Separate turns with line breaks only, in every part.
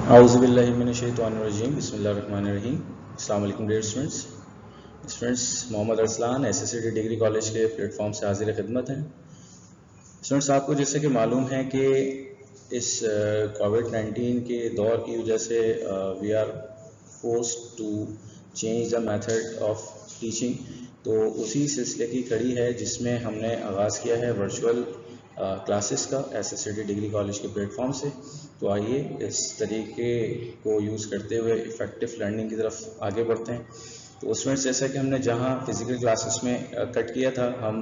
आउज़ुबिल्लाहिमिनश्शैतानिर्रजीम बिस्मिल्लाहिर्रहमानिर्रहीम। अस्सलाम वालेकुम dear students, Mohammad Arsalan SSCD degree college के प्लेटफॉर्म से हाजिर खिदमत हैं। स्टूडेंट्स, आपको जैसे कि मालूम है कि इस कोविड-19 के दौर की वजह से we are forced to change the method of teaching. तो उसी सिलसिले की कड़ी है जिसमें हमने आगाज़ किया है वर्चुअल क्लासेस का एसएससीडी डिग्री कॉलेज के प्लेटफॉर्म से। तो आइए इस तरीके को यूज़ करते हुए इफ़ेक्टिव लर्निंग की तरफ आगे बढ़ते हैं। तो स्टूडेंट्स, जैसा कि हमने जहां फिजिकल क्लासेस में कट किया था, हम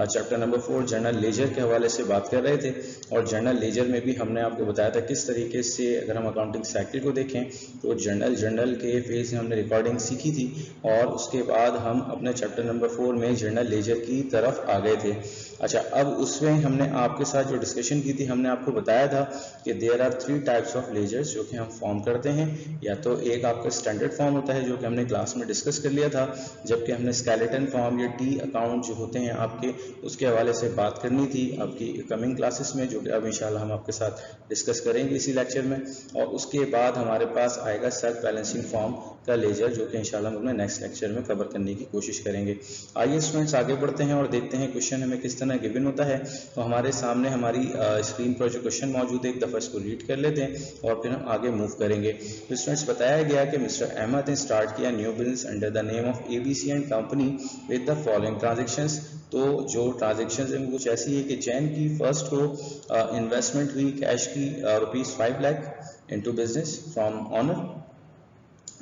चैप्टर नंबर 4 जर्नल लेजर के हवाले से बात कर रहे थे। और जर्नल लेजर में भी हमने आपको बताया था किस तरीके से, अगर हम अकाउंटिंग साइकिल को देखें तो जर्नल के फेज में हमने रिकॉर्डिंग सीखी थी और उसके बाद हम अपने चैप्टर नंबर 4 में जर्नल लेजर की तरफ आ गए थे। अच्छा, अब उसमें हमने आपके साथ जो डिस्कशन की थी, हमने आपको बताया था कि there are 3 types of ledgers जो कि हम फॉर्म करते हैं। या तो एक आपका स्टैंडर्ड फॉर्म होता है जो कि हमने क्लास में डिस्कस कर लिया था, जबकि हमने स्केलेटन फॉर्म या टी अकाउंट जो होते हैं आपके, उसके हवाले से बात करनी थी आपकी कमिंग क्लासेस में, जो कि अब इंशाल्लाह हम आपके साथ डिस्कस करेंगे इसी लेक्चर में। और उसके बाद हमारे पास आएगा सेल्फ बैलेंसिंग फॉर्म का लेजर, जो कि इंशाल्लाह हम अपने नेक्स्ट लेक्चर में कवर करने की कोशिश करेंगे। आइए स्टूडेंट्स, आगे बढ़ते हैं और देखते हैं क्वेश्चन हमें किस तरह गिवन होता है। तो हमारे सामने हमारी स्क्रीन पर जो क्वेश्चन मौजूद है, एक दफ़ा इसको रीड कर लेते हैं और फिर हम आगे मूव करेंगे। तो स्टूडेंट्स, बताया गया कि मिस्टर अहमद ने स्टार्ट किया new business under the name of ABC and company with the following transactions. तो जो ट्रांजेक्शंस हैं कुछ ऐसी है कि जैन की फर्स्ट को इन्वेस्टमेंट हुई कैश की ₹5 lakh into business from owner.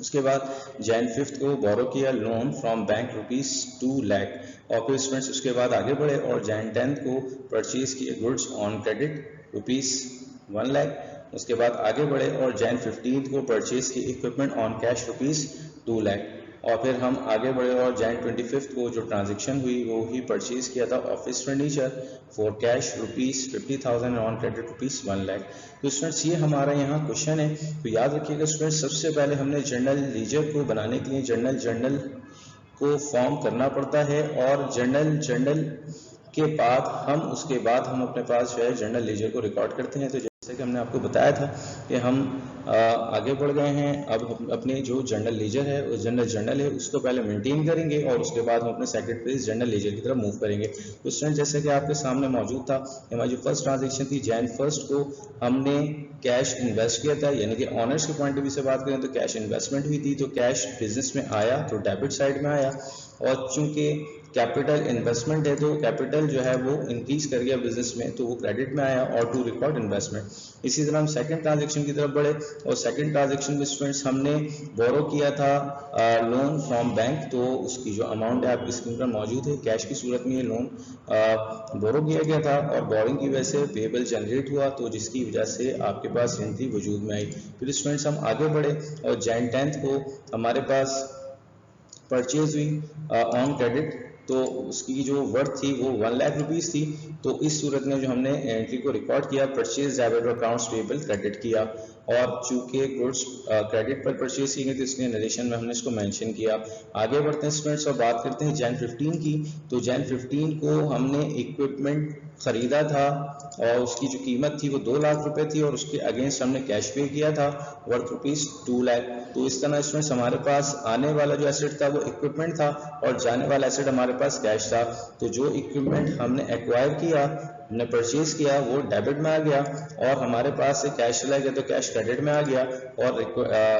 उसके बाद जैन 5th को बोरो किया लोन फ्रॉम बैंक ₹2 लाख। और फिर स्टूडेंट्स उसके बाद आगे बढ़े और जैन 10th को परचेज किए गुड्स ऑन क्रेडिट ₹1 लाख। उसके बाद आगे बढ़े और जैन 15th को परचेज की इक्विपमेंट ऑन कैश ₹2 लाख। और फिर हम आगे बढ़े और जैन 25th को जो ट्रांजेक्शन हुई वो ही परचेज किया था office furniture for cash ₹50,000 on credit ₹1 lakh. तो स्टूडेंट्स, ये हमारा यहाँ क्वेश्चन है। तो याद रखिएगा स्टूडेंट्स, सबसे पहले हमने जर्नल लीजर को बनाने के लिए जर्नल को फॉर्म करना पड़ता है और जर्नल के बाद उसके बाद हम अपने पास जो है जर्नल लेजर को रिकॉर्ड करते हैं। तो जैसे कि हमने आपको बताया था कि हम आगे बढ़ गए हैं। अब हम अपने जो जर्नल लेजर है, उस जर्नल है उसको पहले मेंटेन करेंगे और उसके बाद हम अपने सेकंड पेज जर्नल लेजर की तरफ मूव करेंगे। तो स्टूडेंट, जैसे कि आपके सामने मौजूद था, हमारी जो फर्स्ट ट्रांजेक्शन थी जैन 1 को हमने कैश इन्वेस्ट किया था, यानी कि ऑनर्स के पॉइंट ऑफ व्यू से बात करें तो कैश इन्वेस्टमेंट हुई थी। तो कैश बिजनेस में आया तो डेबिट साइड में आया, और चूंकि कैपिटल इन्वेस्टमेंट है तो कैपिटल जो है वो इंक्रीज कर गया बिजनेस में, तो वो क्रेडिट में आया और टू रिकॉर्ड इन्वेस्टमेंट। इसी तरह हम सेकंड ट्रांजैक्शन की तरफ बढ़े और सेकंड ट्रांजैक्शन में स्टूडेंट्स हमने बोरो किया था लोन फ्रॉम बैंक। तो उसकी जो अमाउंट है आपकी स्क्रीन पर मौजूद है, कैश की सूरत में ये लोन बोरो किया गया था और बोरिंग की वजह से पेबल जनरेट हुआ, तो जिसकी वजह से आपके पास एंट्री वजूद में आई। फिर स्टूडेंट्स हम आगे बढ़े और जैन 10th को हमारे पास परचेज हुई ऑन क्रेडिट, तो उसकी जो वर्थ थी वो ₹1 लाख थी। तो इस सूरत में जो हमने एंट्री को रिकॉर्ड किया, परचेज डेबिट और अकाउंट्स पेबल क्रेडिट किया। और चूंकि गुड्स क्रेडिट पर परचेज की गई तो इसलिए नरेशन में हमने इसको मेंशन किया। आगे बढ़ते हैं स्टूडेंट्स और बात करते हैं जैन 15 की। तो जैन 15 को हमने इक्विपमेंट खरीदा था और उसकी जो कीमत थी वो ₹2 लाख थी और उसके अगेंस्ट हमने कैश पे किया था वर्थ ₹2 लाख। तो इस तरह स्टूडेंट्स हमारे पास आने वाला जो एसेट था वो इक्विपमेंट था और जाने वाला एसेट हमारे पास कैश था। तो जो इक्विपमेंट हमने एक्वायर किया, हमने परचेज किया, वो डेबिट में आ गया और हमारे पास से कैश चला गया तो कैश क्रेडिट में आ गया और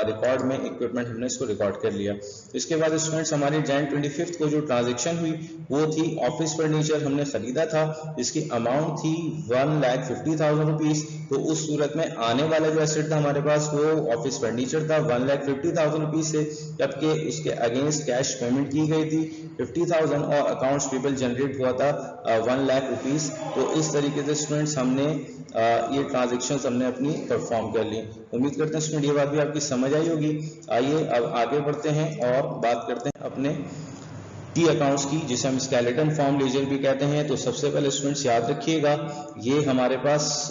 रिकॉर्ड में इक्विपमेंट हमने इसको रिकॉर्ड कर लिया। इसके बाद स्टूडेंट्स हमारी जैन 25th को जो ट्रांजेक्शन हुई वो थी ऑफिस फर्नीचर हमने खरीदा था, जिसकी अमाउंट थी ₹1,50,000। तो उस सूरत में आने वाला जो एसेट था हमारे पास वो ऑफिस फर्नीचर था ₹1,50,000 से, जबकि उसके अगेंस्ट कैश पेमेंट की गई थी 50,000 और अकाउंट्स पेबल जनरेट हुआ था ₹1 लाख। तो इस तरीके से स्टूडेंट्स हमने ये ट्रांजेक्शन्स हमने अपनी परफॉर्म कर ली। उम्मीद करते हैं स्टूडेंट ये बात भी आपकी समझ आई होगी। आइए अब आगे बढ़ते हैं और बात करते हैं अपने टी अकाउंट्स की, जिसे हम स्केलेटन फॉर्म लेजर भी कहते हैं। तो सबसे पहले स्टूडेंट्स याद रखिएगा, ये हमारे पास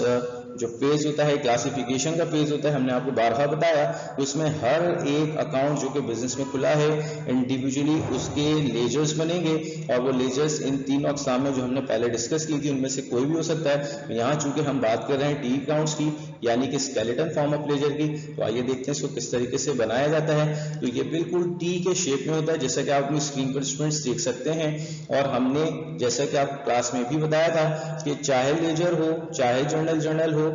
जो पेज होता है क्लासिफिकेशन का पेज होता है, हमने आपको बारहा बताया, उसमें हर एक अकाउंट जो कि बिजनेस में खुला है इंडिविजुअली उसके लेजर्स बनेंगे, और वो लेजर्स इन तीनों अक़साम में जो हमने पहले डिस्कस की थी उनमें से कोई भी हो सकता है। यहाँ चूंकि हम बात कर रहे हैं टी अकाउंट्स की, यानी कि स्केलेटन फॉर्म ऑफ लेजर की, तो आइए देखते हैं इसको किस तरीके से बनाया जाता है। तो ये बिल्कुल टी के शेप में होता है, जैसा कि आप अपनी स्क्रीन पर स्टूडेंट्स देख सकते हैं। और हमने जैसा कि आप क्लास में भी बताया था कि चाहे लेजर हो, चाहे जर्नल हो,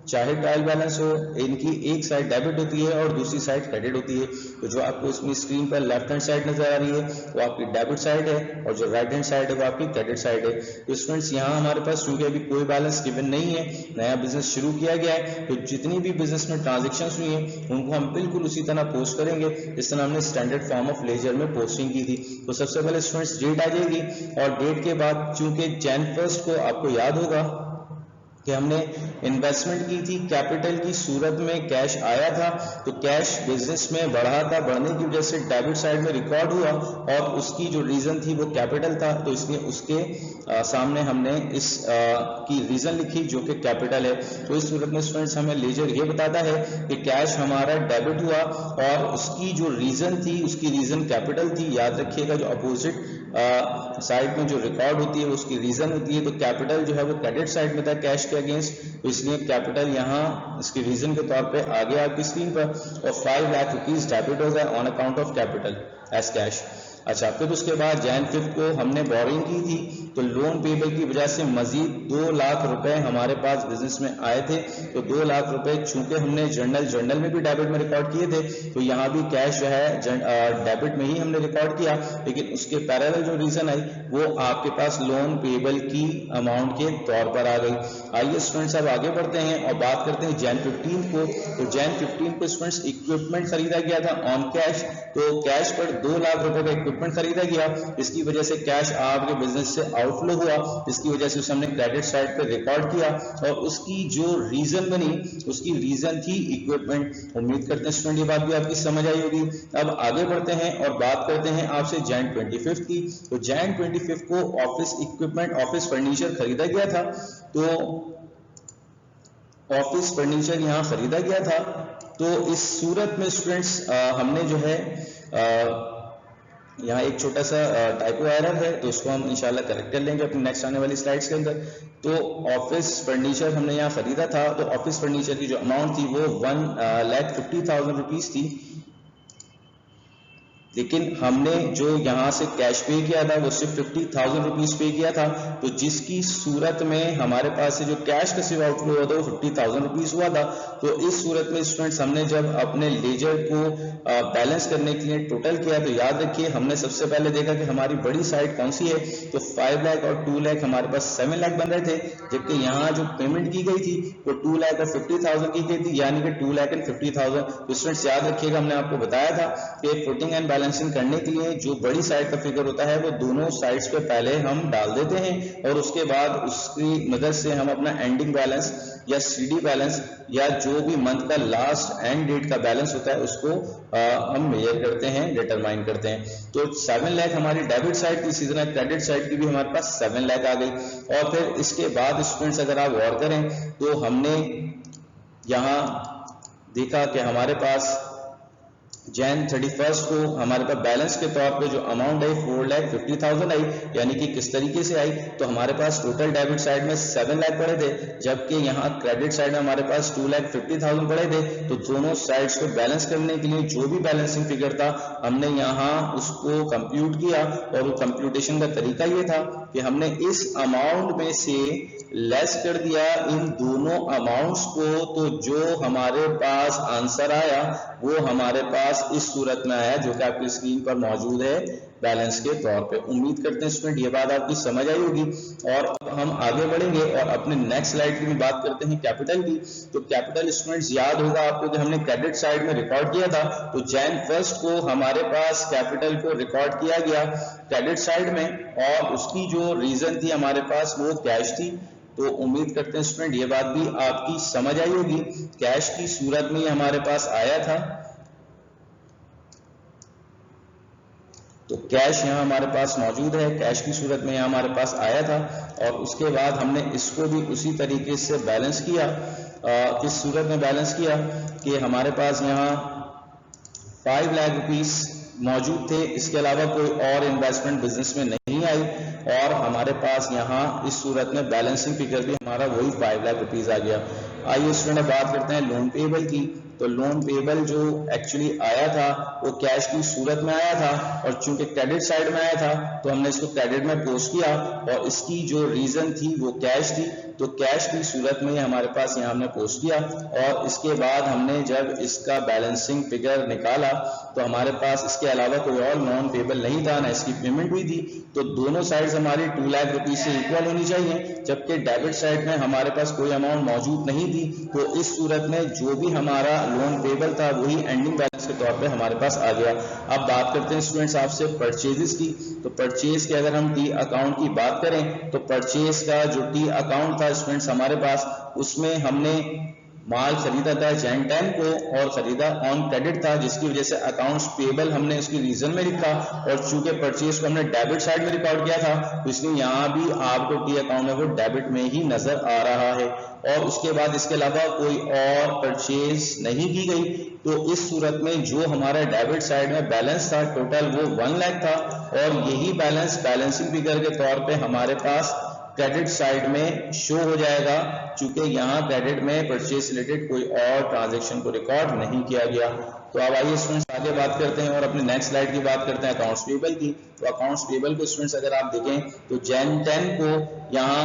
चाहे ट्रायल बैलेंस हो, इनकी एक साइड डेबिट होती है और दूसरी साइड क्रेडिट होती है। तो जो आपको इसमें स्क्रीन पर लेफ्ट हैंड साइड नजर आ रही है वो आपकी डेबिट साइड है, और जो राइट हैंड साइड है वो आपकी क्रेडिट साइड है। तो स्टूडेंट्स यहाँ हमारे पास चूंकि अभी कोई बैलेंस गिवन नहीं है, नया बिजनेस शुरू किया गया है, तो जितनी भी बिजनेस में ट्रांजेक्शन हुई है उनको हम बिल्कुल उसी तरह पोस्ट करेंगे जिस तरह हमने स्टैंडर्ड फॉर्म ऑफ लेजर में पोस्टिंग की थी। तो सबसे पहले स्टूडेंट्स डेट आ जाएगी, और डेट के बाद चूंकि Jan 1 को आपको याद होगा कि हमने इन्वेस्टमेंट की थी, कैपिटल की सूरत में कैश आया था, तो कैश बिजनेस में बढ़ा था, बढ़ने की वजह से डेबिट साइड में रिकॉर्ड हुआ, और उसकी जो रीजन थी वो कैपिटल था, तो इसलिए उसके सामने हमने इस की रीजन लिखी जो कि कैपिटल है। तो इस सूरत में स्टूडेंट्स हमें लेजर ये बताता है कि कैश हमारा डेबिट हुआ और उसकी जो रीजन थी उसकी रीजन कैपिटल थी। याद रखिएगा जो अपोजिट साइड में जो रिकॉर्ड होती है उसकी रीजन होती है, तो कैपिटल जो है वो क्रेडिट साइड में था कैश के अगेंस्ट, तो इसलिए कैपिटल यहाँ इसके रीजन के तौर पे आ गया आपकी स्क्रीन पर, और 5 लाख रुपीज डेबिट हो गया on account of capital as cash. अच्छा, फिर उसके बाद Jan 5 को हमने बोरिंग की थी, तो लोन पेबल की वजह से मजीद 2 लाख रुपए हमारे पास बिजनेस में आए थे। तो 2 लाख रुपए चूंकि हमने जर्नल में भी डेबिट में रिकॉर्ड किए थे, तो यहाँ भी कैश जो है डेबिट में ही हमने रिकॉर्ड किया, लेकिन उसके पैरेलल जो रीजन आई वो आपके पास लोन पेबल की अमाउंट के तौर पर आ गई। आइए स्टूडेंट्स अब आगे बढ़ते हैं और बात करते हैं Jan 15 को। तो Jan 15 को स्टूडेंट्स इक्विपमेंट खरीदा गया था ऑन कैश, तो कैश पर 2 लाख रुपए का इक्विपमेंट खरीदा गया, इसकी वजह से कैश आपके बिजनेस से आउटफ्लो हुआ, इसकी वजह से उसे हमने क्रेडिट साइड पे रिकॉर्ड किया, और उसकी जो रीजन बनी उसकी रीजन थी इक्विपमेंट। उम्मीद करते हैं स्टूडेंट ये बात भी आपकी समझ आई होगी। अब आगे बढ़ते हैं और बात करते हैं आपसे Jan 25 की। तो Jan 25 को ऑफिस इक्विपमेंट, ऑफिस फर्नीचर खरीदा गया था, तो ऑफिस फर्नीचर यहाँ खरीदा गया था। तो इस सूरत में स्टूडेंट्स हमने जो है यहाँ एक छोटा सा टाइपो एरर है, तो उसको हम इंशाल्लाह करेक्ट कर लेंगे अपनी नेक्स्ट आने वाली स्लाइड्स के अंदर। तो ऑफिस फर्नीचर हमने यहाँ खरीदा था, तो ऑफिस फर्नीचर की जो अमाउंट थी वो 1,50,000 रुपीज थी, लेकिन हमने जो यहाँ से कैश पे किया था वो सिर्फ 50,000 रुपीज पे किया था। तो जिसकी सूरत में हमारे पास से जो कैश का सिर्फ आउटफ्लो हुआ था वो 50,000 रुपीज हुआ था। तो इस सूरत में स्टूडेंट्स हमने जब अपने लेजर को बैलेंस करने के लिए टोटल किया, तो याद रखिए हमने सबसे पहले देखा कि हमारी बड़ी साइड कौन सी है, तो 5 लाख और 2 लाख हमारे पास 7 लाख बन रहे थे, जबकि यहाँ जो पेमेंट की गई थी वो 2 लाख और 50,000 की गई थी, यानी कि 2 लाख एंड 50,000। तो स्टूडेंट्स याद रखिएगा हमने आपको बताया था कि फुटिंग एंड बैलेंसिंग करने के लिए जो बड़ी साइड का फिगर होता है वो दोनों साइड्स पे पहले हम डाल देते हैं, और उसके बाद उसकी मदद से हम अपना एंडिंग बैलेंस या CD बैलेंस या जो भी मंथ का लास्ट एंड डेट का बैलेंस होता है उसको हम मेजर करते हैं, डिटरमाइन करते हैं। तो 7 लाख हमारी डेबिट साइड की, इसी तरह क्रेडिट साइड की भी हमारे पास 7 लाख आ गई। और फिर इसके बाद स्टूडेंट्स अगर आप गौर करें तो हमने यहाँ देखा कि हमारे पास Jan 31 को हमारे पास बैलेंस के तौर पे जो अमाउंट आई 4,50,000 आई, यानी कि किस तरीके से आई, तो हमारे पास टोटल डेबिट साइड में 7 लाख पड़े थे, जबकि यहाँ क्रेडिट साइड में हमारे पास 2,50,000 पड़े थे। तो दोनों साइड्स को बैलेंस करने के लिए जो भी बैलेंसिंग फिगर था हमने यहाँ उसको कंप्यूट किया, और वो कंप्यूटेशन का तरीका ये था कि हमने इस अमाउंट में से लेस कर दिया इन दोनों अमाउंट्स को, तो जो हमारे पास आंसर आया वो हमारे पास इस सूरत में आया जो कि आपकी स्क्रीन पर मौजूद है बैलेंस के तौर पे। उम्मीद करते हैं स्टूडेंट ये बात आपकी समझ आई होगी, और हम आगे बढ़ेंगे और अपने नेक्स्ट स्लाइड की भी बात करते हैं कैपिटल की। तो कैपिटल स्टूडेंट्स याद होगा आपको कि हमने क्रेडिट साइड में रिकॉर्ड किया था, तो Jan 1 को हमारे पास कैपिटल को रिकॉर्ड किया गया क्रेडिट साइड में, और उसकी जो रीजन थी हमारे पास वो कैश थी। तो उम्मीद करते हैं स्टूडेंट ये बात भी आपकी समझ आई होगी, कैश की सूरत में हमारे पास आया था। तो कैश यहाँ हमारे पास मौजूद है, कैश की सूरत में यहाँ हमारे पास आया था, और उसके बाद हमने इसको भी उसी तरीके से बैलेंस किया, किस सूरत में बैलेंस किया कि हमारे पास यहाँ 5 लाख रुपीस मौजूद थे, इसके अलावा कोई और इन्वेस्टमेंट बिजनेस में नहीं आई और हमारे पास यहाँ इस सूरत में बैलेंसिंग फिगर भी हमारा वही 5 लाख रुपीस आ गया। आइए स्टूडेंट बात करते हैं लोन पेबल की। तो लोन पेबल जो एक्चुअली आया था वो कैश की सूरत में आया था और चूंकि क्रेडिट साइड में आया था तो हमने इसको क्रेडिट में पोस्ट किया और इसकी जो रीजन थी वो कैश थी, तो कैश की सूरत में हमारे पास यहाँ हमने पोस्ट किया और इसके बाद हमने जब इसका बैलेंसिंग फिगर निकाला तो हमारे पास इसके अलावा कोई और नॉन पेबल नहीं था, ना इसकी पेमेंट हुई थी, तो दोनों साइड्स हमारी 2 लाख रुपीज से इक्वल होनी चाहिए, जबकि डेबिट साइड में हमारे पास कोई अमाउंट मौजूद नहीं थी। तो इस सूरत में जो भी हमारा लोन पेबल था वही एंडिंग बैलेंस के तौर पे हमारे पास आ गया। अब बात करते हैं स्टूडेंट्स आपसे परचेजेस की। तो परचेज के अगर हम टी अकाउंट की बात करें तो परचेज का जो टी अकाउंट था स्टूडेंट्स हमारे पास, उसमें हमने माल खरीदा था जैन 10 को और खरीदा ऑन क्रेडिट था, जिसकी वजह से अकाउंट्स पेबल हमने उसकी रीजन में लिखा और चूंकि परचेज को हमने डेबिट साइड में रिकॉर्ड किया था तो इसलिए यहाँ भी आपको टी अकाउंट में वो डेबिट में ही नजर आ रहा है। और उसके बाद इसके अलावा कोई और परचेज नहीं की गई, तो इस सूरत में जो हमारा डेबिट साइड में बैलेंस था टोटल वो 1 लाख था और यही बैलेंस बैलेंसिंग फिगर के तौर पे हमारे पास क्रेडिट साइड में शो हो जाएगा, चूंकि यहाँ क्रेडिट में परचेज रिलेटेड कोई और ट्रांजैक्शन को रिकॉर्ड नहीं किया गया। तो अब आइए स्टूडेंट्स आगे बात करते हैं और अपने नेक्स्ट स्लाइड की बात करते हैं अकाउंट्स पेबल की। तो अकाउंट्स पेबल को स्टूडेंट्स अगर आप देखें तो जैन 10 को यहाँ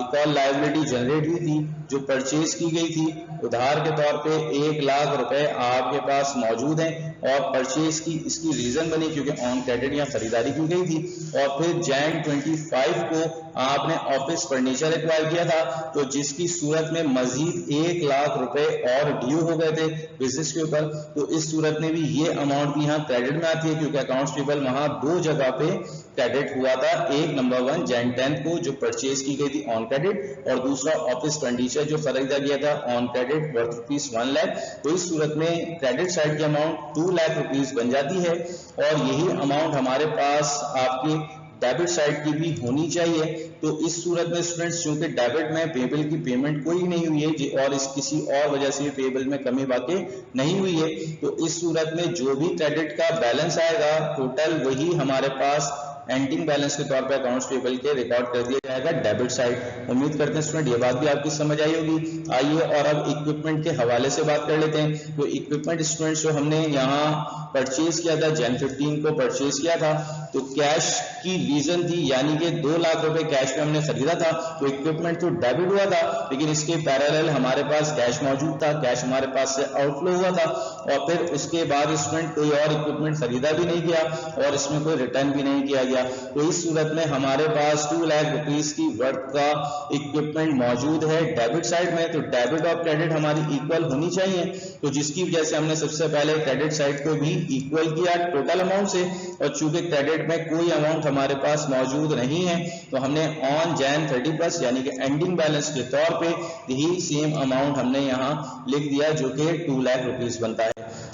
इक्वल लायबिलिटी जनरेट हुई थी जो परचेज की गई थी, उधार के तौर पे 1 लाख रुपए आपके पास मौजूद हैं और परचेज की इसकी रीजन बनी क्योंकि ऑन क्रेडिट या खरीदारी की गई थी। और फिर जैन 25 को आपने ऑफिस फर्नीचर एक्वायर किया था तो जिसकी सूरत में मजीद 1 लाख रुपए और ड्यू हो गए थे बिजनेस के ऊपर, तो इस सूरत में भी ये अमाउंट भी यहाँ क्रेडिट में आती है क्योंकि अकाउंट्स पेबल वहां 2 जगह पे क्रेडिट हुआ था, एक नंबर 1 जैन 10 को जो परचेज की गई थी ऑन क्रेडिट और दूसरा ऑफिस फर्नीचर जो खरीदा गया था on credit worth rupees 1 lakh. तो इस सूरत में क्रेडिट साइड की अमाउंट 2 लाख रुपीज बन जाती है और यही अमाउंट हमारे पास आपकी डेबिट साइड की भी होनी चाहिए। तो इस सूरत में स्टूडेंट्स चूंकि डेबिट में पेबल की पेमेंट कोई नहीं हुई है और इस किसी और वजह से पेबल में कमी वाकई नहीं हुई है, तो इस सूरत में जो भी क्रेडिट का बैलेंस आएगा टोटल वही हमारे पास एंडिंग बैलेंस के तौर पे अकाउंट्स पेबल के रिकॉर्ड कर दिया जाएगा डेबिट साइड। उम्मीद करते हैं स्टूडेंट ये बात भी आपकी समझ आई होगी। आइए और अब इक्विपमेंट के हवाले से बात कर लेते हैं। तो इक्विपमेंट स्टूडेंट्स जो हमने यहाँ परचेज किया था जैन 15 को परचेज किया था तो कैश की रीजन थी, यानी कि 2 लाख रुपए कैश में हमने खरीदा था तो इक्विपमेंट तो डेबिट हुआ था लेकिन इसके पैरेलल हमारे पास कैश मौजूद था, कैश हमारे पास से आउटफ्लो हुआ था और फिर उसके बाद स्टूडेंट कोई और इक्विपमेंट खरीदा भी नहीं किया और इसमें कोई रिटर्न भी नहीं किया गया। तो इस सूरत में हमारे पास 2 लाख रुपीस की वर्थ का इक्विपमेंट मौजूद है डेबिट साइड में, तो डेबिट और क्रेडिट हमारी इक्वल होनी चाहिए, तो जिसकी वजह से हमने सबसे पहले क्रेडिट साइड को भी इक्वल किया टोटल अमाउंट से और चूंकि क्रेडिट में कोई अमाउंट हमारे पास मौजूद नहीं है तो हमने ऑन जैन 31 यानी कि एंडिंग बैलेंस के तौर पे यही सेम अमाउंट हमने यहाँ लिख दिया जो कि 2 लाख रुपीस बनता है।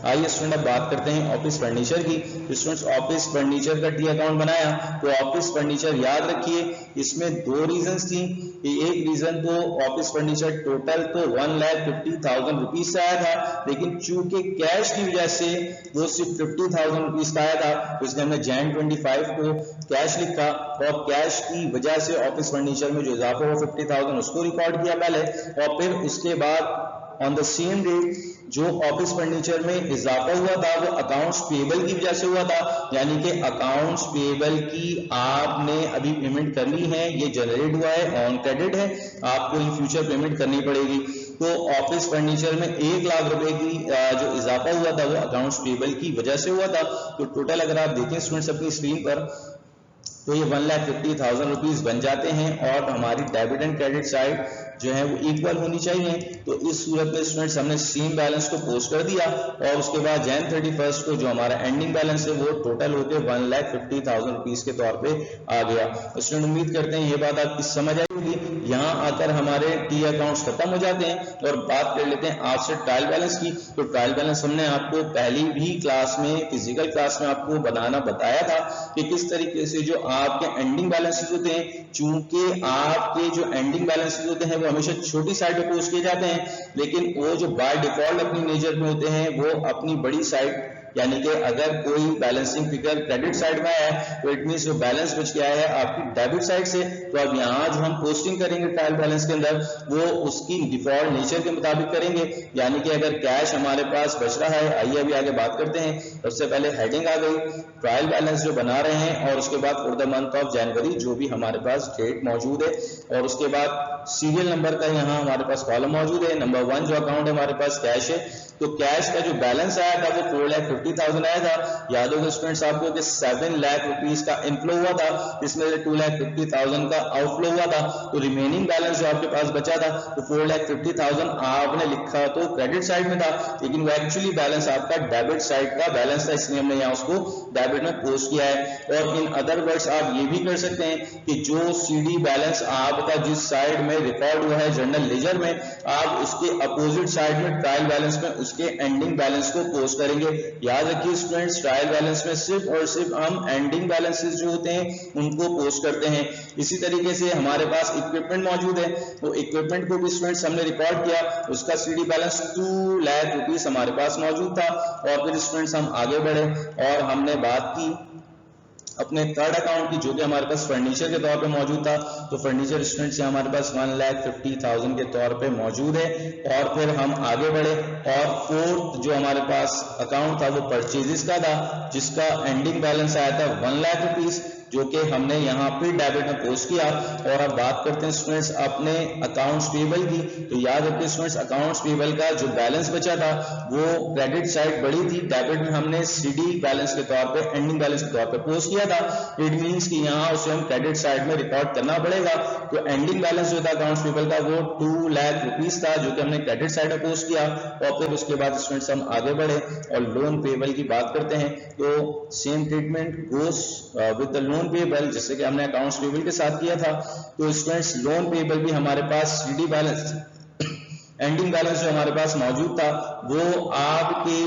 आइए स्टूडेंट अब बात करते हैं ऑफिस फर्नीचर की। स्टूडेंट्स ऑफिस फर्नीचर का टी अकाउंट बनाया तो ऑफिस फर्नीचर याद रखिए इसमें 2 रीजन थी। एक रीजन तो ऑफिस फर्नीचर टोटल तो 1,50,000 रुपीज से आया था लेकिन चूंकि कैश की वजह से वो सिर्फ 50,000 रुपीज का आया था तो इसलिए हमने जैन 25 को कैश लिखा और कैश की वजह से ऑफिस फर्नीचर में जो इजाफा हुआ 50,000 उसको रिकॉर्ड किया पहले और फिर उसके बाद ऑन द सेम डेट जो ऑफिस फर्नीचर में इजाफा हुआ था वो अकाउंट्स पेबल की वजह से हुआ था, यानी कि अकाउंट्स पेबल की आपने अभी पेमेंट करनी है, ये जनरेट हुआ है ऑन क्रेडिट है, आपको ये फ्यूचर पेमेंट करनी पड़ेगी। तो ऑफिस फर्नीचर में 1 लाख रुपए की जो इजाफा हुआ था वो अकाउंट्स पेबल की वजह से हुआ था। तो टोटल अगर आप देखें स्टूडेंट्स अपनी स्क्रीन पर तो ये 1,50,000 रुपीज बन जाते हैं और हमारी डेबिट एंड क्रेडिट साइड जो है वो इक्वल होनी चाहिए। तो इस सूरत में स्टूडेंट्स हमने सेम बैलेंस को पोस्ट कर दिया और उसके बाद जैन 31 को जो हमारा एंडिंग बैलेंस है वो टोटल होकर 1,50,000 रुपीज के तौर पे आ गया। स्टूडेंट उम्मीद करते हैं ये बात आपकी समझ आई होगी। यहाँ आकर हमारे टी अकाउंट्स खत्म हो जाते हैं। और बात कर लेते हैं आपसे ट्रायल बैलेंस की। तो ट्रायल बैलेंस हमने आपको पहली भी क्लास में, फिजिकल क्लास में आपको बनाना बताया था कि किस तरीके से जो आपके एंडिंग बैलेंसेस होते हैं, चूंकि आपके जो एंडिंग बैलेंसेस होते हैं वो हमेशा छोटी साइड पे पोस्ट किए जाते हैं, लेकिन वो जो बाय डिफॉल्ट अपनी नेचर में होते हैं वो अपनी बड़ी साइड, यानी कि अगर कोई बैलेंसिंग फिगर क्रेडिट साइड में है तो इट मींस जो बैलेंस बच गया है आपकी डेबिट साइड से, तो अब यहाँ जो हम पोस्टिंग करेंगे ट्रायल बैलेंस के अंदर वो उसकी डिफॉल्ट नेचर के मुताबिक करेंगे। यानी कि अगर कैश हमारे पास बच रहा है, आइए अभी आगे बात करते हैं। सबसे पहले हेडिंग आ गई, ट्रायल बैलेंस जो बना रहे हैं, और उसके बाद for the month of January जो भी हमारे पास डेट मौजूद है, और उसके बाद सीरियल नंबर का यहाँ हमारे पास कॉलम मौजूद है। नंबर 1 जो अकाउंट है हमारे पास कैश है, तो कैश का जो बैलेंस आया था वो 4,50,000 आया था। याद होगा स्टूडेंट्स आपको कि 7 लाख रुपीस का इनफ्लो हुआ था, जिसमें से 2,50,000 का आउटफ्लो हुआ था। तो रिमेनिंग बैलेंस जो आपके पास बचा था वो 4,50,000 आपने लिखा तो क्रेडिट साइड में था, लेकिन वो एक्चुअली बैलेंस आपका डेबिट साइड का बैलेंस था, इसलिए हमने यहाँ उसको डेबिट में पोस्ट किया है। और इन अदर वर्ड्स आप ये भी कर सकते हैं कि जो सीडी बैलेंस आपका जिस साइड में रिकॉर्ड हुआ है जर्नल लेजर में, आप उसके अपोजिट साइड में ट्रायल बैलेंस में उसके एंडिंग बैलेंस को पोस्ट करेंगे। याद रखिए स्टूडेंट्स, ट्रायल बैलेंस में सिर्फ और सिर्फ हम एंडिंग बैलेंसेस जो होते हैं उनको पोस्ट करते हैं। इसी तरीके से हमारे पास इक्विपमेंट मौजूद है, तो इक्विपमेंट को भी स्टूडेंट्स हमने रिकॉर्ड किया, उसका सीडी बैलेंस 2 लाख रुपीस हमारे पास मौजूद था। और फिर स्टूडेंट्स हम आगे बढ़े और हमने बात की अपने थर्ड अकाउंट की, जो कि हमारे पास फर्नीचर के तौर पे मौजूद था। तो फर्नीचर स्टूडेंट्स हमारे पास 1,50,000 के तौर पे मौजूद है। और फिर हम आगे बढ़े और फोर्थ जो हमारे पास अकाउंट था वो परचेजेस का था, जिसका एंडिंग बैलेंस आया था 1 लाख रुपीस, जो कि हमने यहाँ पे डेबिट में पोस्ट किया। और अब बात करते हैं स्टूडेंट्स अपने अकाउंट्स पेबल की। तो याद रखिए स्टूडेंट्स, अकाउंट्स पेबल का जो बैलेंस बचा था वो क्रेडिट साइड बड़ी थी, डेबिट में हमने सीडी बैलेंस के तौर पे, एंडिंग बैलेंस के तौर पे पोस्ट किया था। इट मींस कि यहाँ उसे हम क्रेडिट साइड में रिकॉर्ड करना पड़ेगा। तो एंडिंग बैलेंस जो था अकाउंट्स पेबल का वो 2 लाख रुपीस था, जो कि हमने क्रेडिट साइड में पोस्ट किया। और फिर उसके बाद स्टूडेंट्स हम आगे बढ़े और लोन पेबल की बात करते हैं। तो same treatment goes with the loan payable, जैसे कि हमने अकाउंट्स पेबल के साथ किया था। तो स्टूडेंट्स लोन पेबल भी हमारे पास सीडी बैलेंस, एंडिंग बैलेंस जो हमारे पास मौजूद था वो आपकी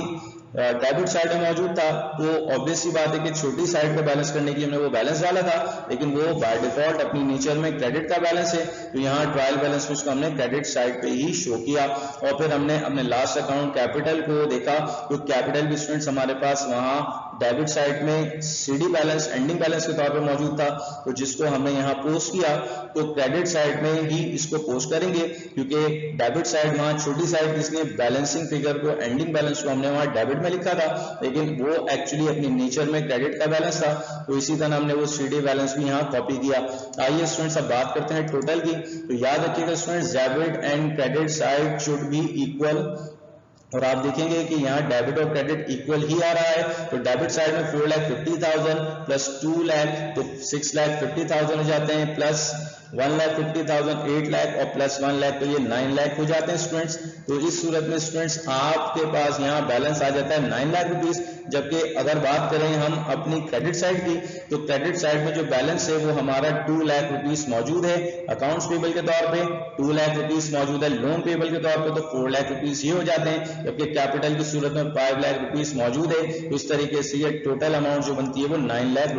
डेबिट साइड में मौजूद था। तो ऑब्वियस सी बात है कि छोटी साइड पे बैलेंस करने के लिए हमने वो बैलेंस डाला था, लेकिन वो बाय डिफॉल्ट अपनी नेचर में क्रेडिट का बैलेंस है। तो यहाँ ट्रायल बैलेंस में उसको हमने क्रेडिट साइड पे ही शो किया। और फिर हमने अपने लास्ट अकाउंट कैपिटल को देखा, तो कैपिटल भी स्टूडेंट्स हमारे पास वहाँ डेबिट साइड में सीडी बैलेंस, एंडिंग बैलेंस के तौर पे मौजूद था, तो जिसको हमने यहाँ पोस्ट किया। तो क्रेडिट साइड में ही इसको पोस्ट करेंगे, क्योंकि डेबिट साइड वहाँ छोटी साइड, इसलिए बैलेंसिंग फिगर को, एंडिंग बैलेंस को हमने वहाँ डेबिट में लिखा था, लेकिन वो एक्चुअली अपनी नेचर में क्रेडिट का बैलेंस था। तो इसी तरह हमने वो सीडी बैलेंस भी यहाँ कॉपी किया। आइए स्टूडेंट्स अब बात करते हैं टोटल की। तो याद रखिएगा students, debit and credit side should be equal. और आप देखेंगे कि यहाँ डेबिट और क्रेडिट इक्वल ही आ रहा है। तो डेबिट साइड में 4,50,000 प्लस 2 लाख तो 6,50,000 हो जाते हैं, प्लस 1,50,000 8 लाख और प्लस 1 लाख तो ये 9 लाख हो जाते हैं स्टूडेंट्स। तो इस सूरत में स्टूडेंट्स आपके पास यहाँ बैलेंस आ जाता है 9 लाख रुपीस। जबकि अगर बात करें हम अपनी क्रेडिट साइड की, तो क्रेडिट साइड में जो बैलेंस है वो हमारा 2 लाख रुपीस मौजूद है अकाउंट्स पेबल के तौर पे, 2 लाख रुपीस मौजूद है लोन पेबल के तौर पे, तो 4 लाख रुपीस ये हो जाते हैं। जबकि कैपिटल की सूरत में 5 लाख रुपीस मौजूद है। तो इस तरीके से ये टोटल अमाउंट जो बनती है वो 9 लाख